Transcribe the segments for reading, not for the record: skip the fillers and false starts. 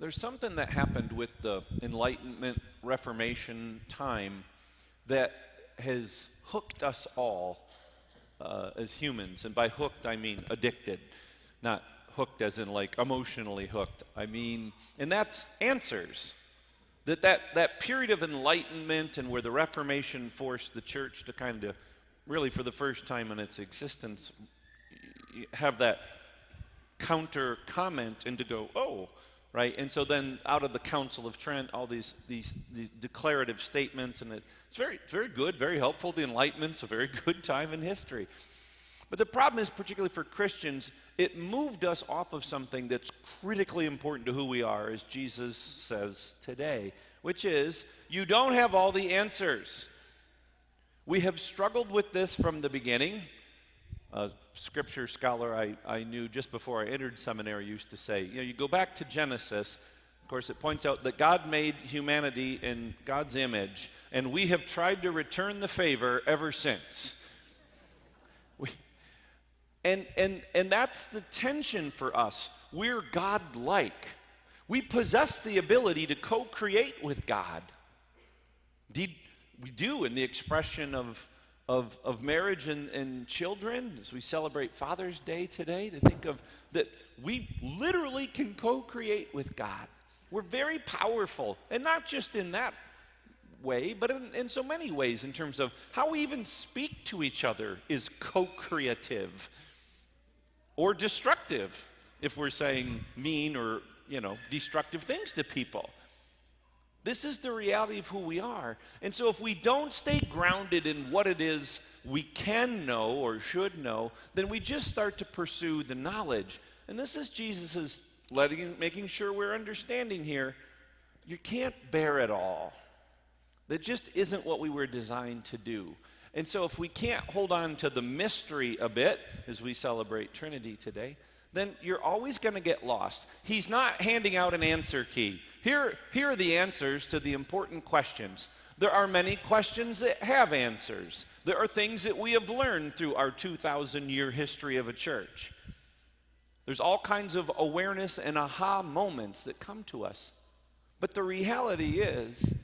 there's something that happened with the Enlightenment Reformation time that has hooked us all as humans. And by hooked, I mean addicted. Not hooked as in like emotionally hooked. I mean, and that's answers. That period of enlightenment and where the Reformation forced the church to kind of, really for the first time in its existence, have that counter comment and to go, oh, right? And so then out of the Council of Trent, all these declarative statements, and it's very good, very helpful. The Enlightenment's a very good time in history. But the problem is, particularly for Christians, it moved us off of something that's critically important to who we are, as Jesus says today, which is, you don't have all the answers. We have struggled with this from the beginning. A scripture scholar I knew just before I entered seminary used to say, you go back to Genesis. Of course, it points out that God made humanity in God's image, and we have tried to return the favor ever since. And that's the tension for us. We're God-like. We possess the ability to co-create with God. Indeed, we do in the expression of marriage and children, as we celebrate Father's Day today, to think of that we literally can co-create with God. We're very powerful, and not just in that way, but in so many ways in terms of how we even speak to each other is co-creative. Or destructive, if we're saying mean or, destructive things to people. This is the reality of who we are. And so if we don't stay grounded in what it is we can know or should know, then we just start to pursue the knowledge. And this is Jesus' making sure we're understanding here. You can't bear it all. That just isn't what we were designed to do. And so if we can't hold on to the mystery a bit as we celebrate Trinity today, then you're always going to get lost. He's not handing out an answer key. Here are the answers to the important questions. There are many questions that have answers. There are things that we have learned through our 2,000-year history of a church. There's all kinds of awareness and aha moments that come to us. But the reality is,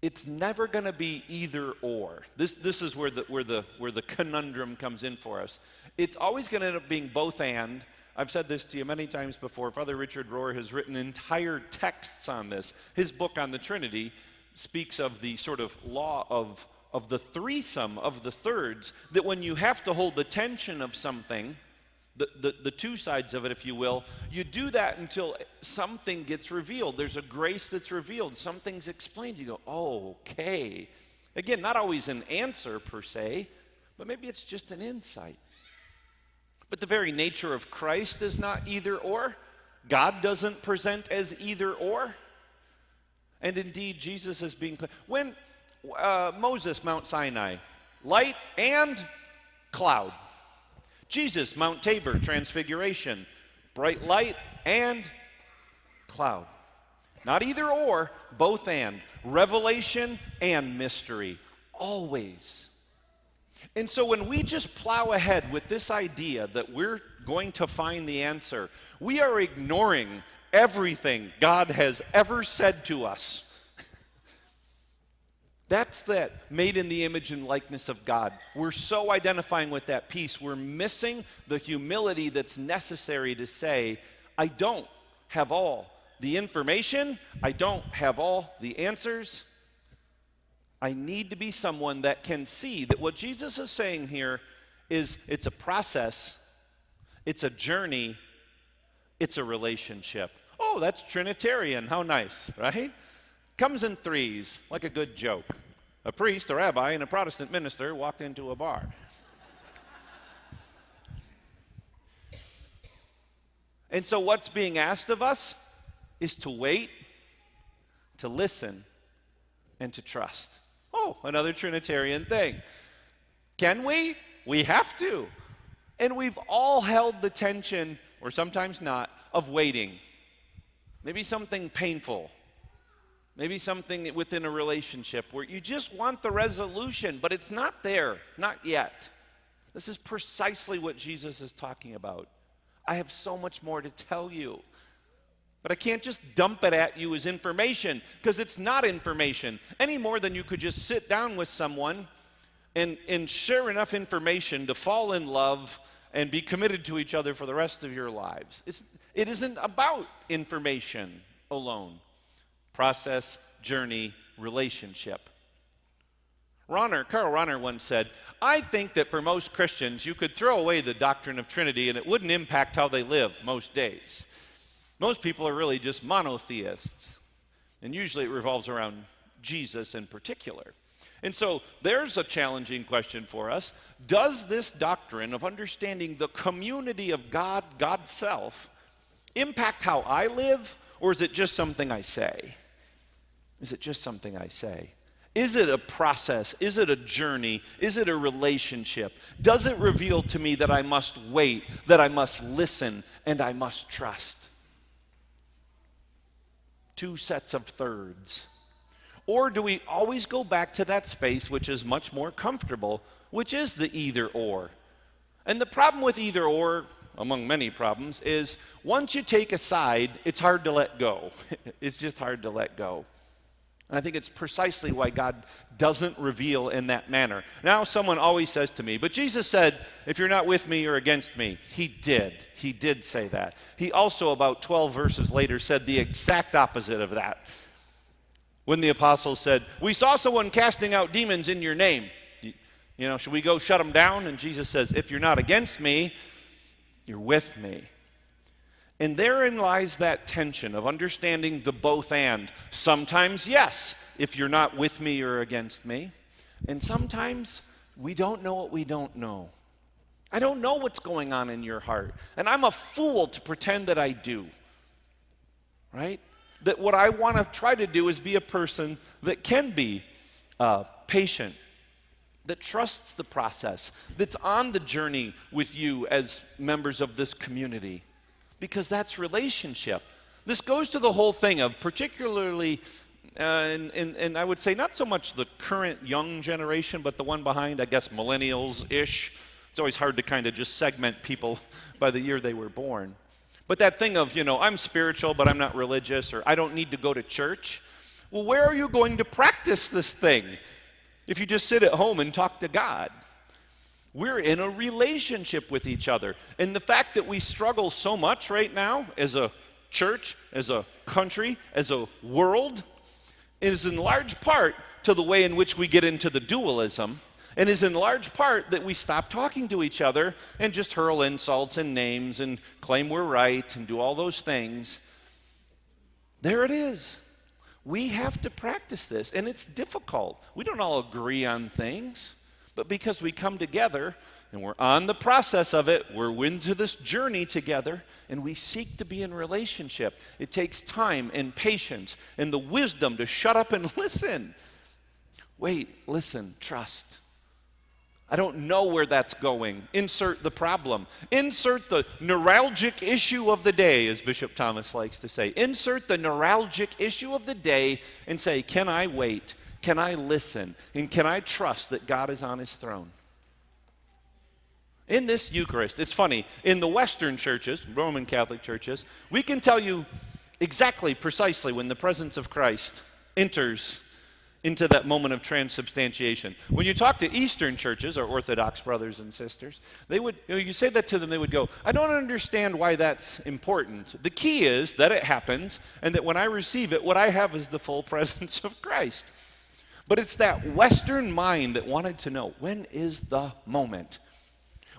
it's never going to be either or. This is where the conundrum comes in for us. It's always going to end up being both and. I've said this to you many times before. Father Richard Rohr has written entire texts on this. His book on the Trinity speaks of the sort of law of the threesome, of the thirds, that when you have to hold the tension of something, the two sides of it, if you will, you do that until something gets revealed. There's a grace that's revealed. Something's explained. You go, oh, okay. Again, not always an answer per se, but maybe it's just an insight. But the very nature of Christ is not either or. God doesn't present as either or. And indeed, Jesus is being clear. When Moses, Mount Sinai, light and cloud. Jesus, Mount Tabor, transfiguration, bright light and cloud. Not either or, both and. Revelation and mystery, always. And so when we just plow ahead with this idea that we're going to find the answer, we are ignoring everything God has ever said to us. That's that made in the image and likeness of God. We're so identifying with that piece, we're missing the humility that's necessary to say, I don't have all the information, I don't have all the answers. I need to be someone that can see that what Jesus is saying here is it's a process, it's a journey, it's a relationship. Oh, that's Trinitarian, how nice, right? Comes in threes, like a good joke. A priest, a rabbi, and a Protestant minister walked into a bar. And so what's being asked of us is to wait, to listen, and to trust. Oh, another Trinitarian thing. Can we? We have to. And we've all held the tension, or sometimes not, of waiting. Maybe something painful. Maybe something within a relationship where you just want the resolution, but it's not there, not yet. This is precisely what Jesus is talking about. I have so much more to tell you. But I can't just dump it at you as information, because it's not information any more than you could just sit down with someone and share enough information to fall in love and be committed to each other for the rest of your lives. It isn't about information alone. Process, journey, relationship. Karl Rahner once said, "I think that for most Christians, you could throw away the doctrine of Trinity and it wouldn't impact how they live most days. Most people are really just monotheists, and usually it revolves around Jesus in particular." And so there's a challenging question for us. Does this doctrine of understanding the community of God, God's self, impact how I live, or is it just something I say? Is it just something I say? Is it a process? Is it a journey? Is it a relationship? Does it reveal to me that I must wait, that I must listen, and I must trust? Two sets of thirds. Or do we always go back to that space which is much more comfortable, which is the either or? And the problem with either or, among many problems, is once you take a side, it's hard to let go. It's just hard to let go. And I think it's precisely why God doesn't reveal in that manner. Now, someone always says to me, but Jesus said, if you're not with me, you're against me. He did. He did say that. He also, about 12 verses later, said the exact opposite of that. When the apostles said, we saw someone casting out demons in your name. Should we go shut them down? And Jesus says, if you're not against me, you're with me. And therein lies that tension of understanding the both and. Sometimes, yes, if you're not with me, you're against me. And sometimes we don't know what we don't know. I don't know what's going on in your heart. And I'm a fool to pretend that I do. Right? That what I want to try to do is be a person that can be patient, that trusts the process, that's on the journey with you as members of this community. Because that's relationship. This goes to the whole thing of particularly, and I would say not so much the current young generation, but the one behind, I guess, millennials-ish. It's always hard to kind of just segment people by the year they were born. But that thing of, I'm spiritual, but I'm not religious, or I don't need to go to church. Well, where are you going to practice this thing if you just sit at home and talk to God? We're in a relationship with each other. And the fact that we struggle so much right now as a church, as a country, as a world, is in large part to the way in which we get into the dualism, and is in large part that we stop talking to each other and just hurl insults and names and claim we're right and do all those things. There it is. We have to practice this, and it's difficult. We don't all agree on things. But because we come together and we're on the process of it, we're into this journey together, and we seek to be in relationship. It takes time and patience and the wisdom to shut up and listen. Wait, listen, trust. I don't know where that's going. Insert the problem. Insert the neuralgic issue of the day, as Bishop Thomas likes to say. Insert the neuralgic issue of the day and say, can I wait? Can I listen? And can I trust that God is on his throne? In this Eucharist, it's funny, in the Western churches, Roman Catholic churches, we can tell you exactly, precisely when the presence of Christ enters into that moment of transubstantiation. When you talk to Eastern churches, or Orthodox brothers and sisters, they would, you say that to them, they would go, I don't understand why that's important. The key is that it happens, and that when I receive it, what I have is the full presence of Christ. But it's that Western mind that wanted to know, when is the moment?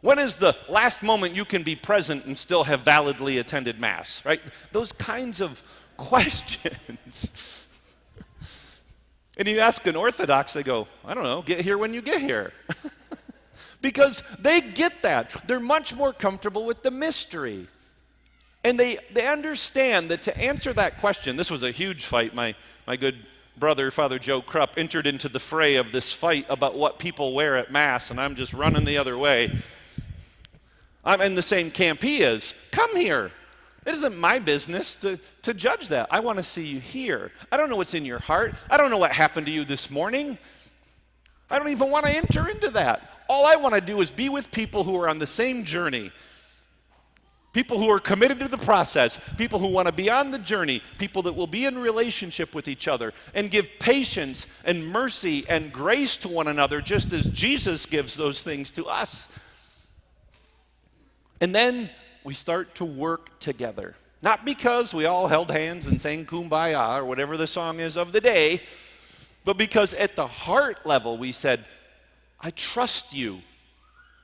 When is the last moment you can be present and still have validly attended Mass, right? Those kinds of questions. And you ask an Orthodox, they go, I don't know, get here when you get here. Because they get that. They're much more comfortable with the mystery. And they understand that to answer that question, this was a huge fight. My good brother, Father Joe Krupp, entered into the fray of this fight about what people wear at Mass, and I'm just running the other way. I'm in the same camp he is. Come here. It isn't my business to judge that. I want to see you here. I don't know what's in your heart. I don't know what happened to you this morning. I don't even want to enter into that. All I want to do is be with people who are on the same journey. People who are committed to the process, people who want to be on the journey, people that will be in relationship with each other and give patience and mercy and grace to one another just as Jesus gives those things to us. And then we start to work together. Not because we all held hands and sang Kumbaya or whatever the song is of the day, but because at the heart level we said, I trust you.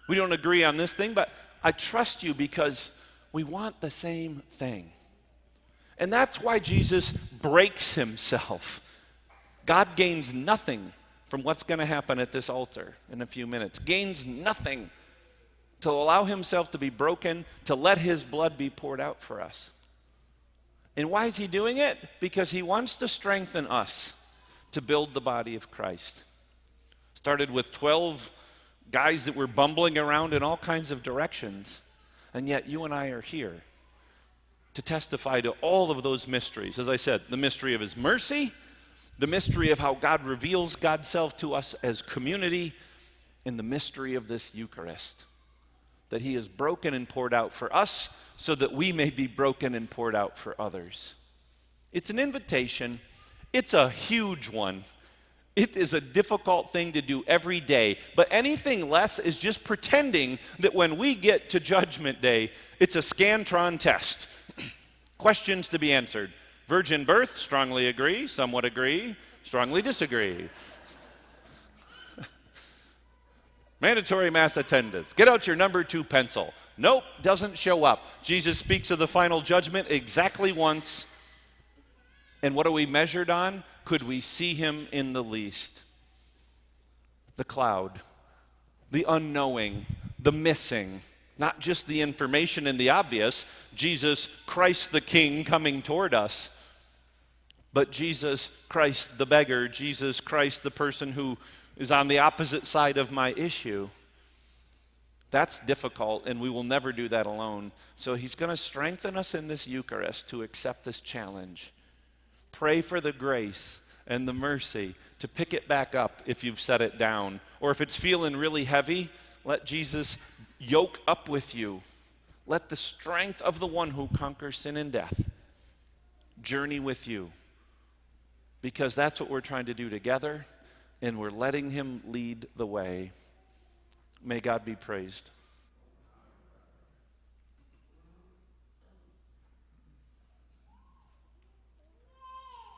We don't agree on this thing, but I trust you because we want the same thing. And that's why Jesus breaks himself. God gains nothing from what's going to happen at this altar in a few minutes. Gains nothing to allow himself to be broken, to let his blood be poured out for us. And why is he doing it? Because he wants to strengthen us to build the body of Christ. Started with 12 guys that were bumbling around in all kinds of directions. And yet you and I are here to testify to all of those mysteries. As I said, the mystery of his mercy, the mystery of how God reveals God's self to us as community, and the mystery of this Eucharist, that he is broken and poured out for us so that we may be broken and poured out for others. It's an invitation. It's a huge one. It is a difficult thing to do every day, but anything less is just pretending that when we get to Judgment Day, it's a Scantron test. Questions to be answered. Virgin birth, strongly agree, somewhat agree, strongly disagree. Mandatory mass attendance. Get out your number 2 pencil. Nope, doesn't show up. Jesus speaks of the final judgment exactly once. And what are we measured on? Could we see him in the least? The cloud, the unknowing, the missing, not just the information and the obvious, Jesus Christ the King coming toward us, but Jesus Christ the beggar, Jesus Christ the person who is on the opposite side of my issue. That's difficult, and we will never do that alone. So he's going to strengthen us in this Eucharist to accept this challenge. Pray for the grace and the mercy to pick it back up if you've set it down. Or if it's feeling really heavy, let Jesus yoke up with you. Let the strength of the one who conquers sin and death journey with you. Because that's what we're trying to do together, and we're letting him lead the way. May God be praised.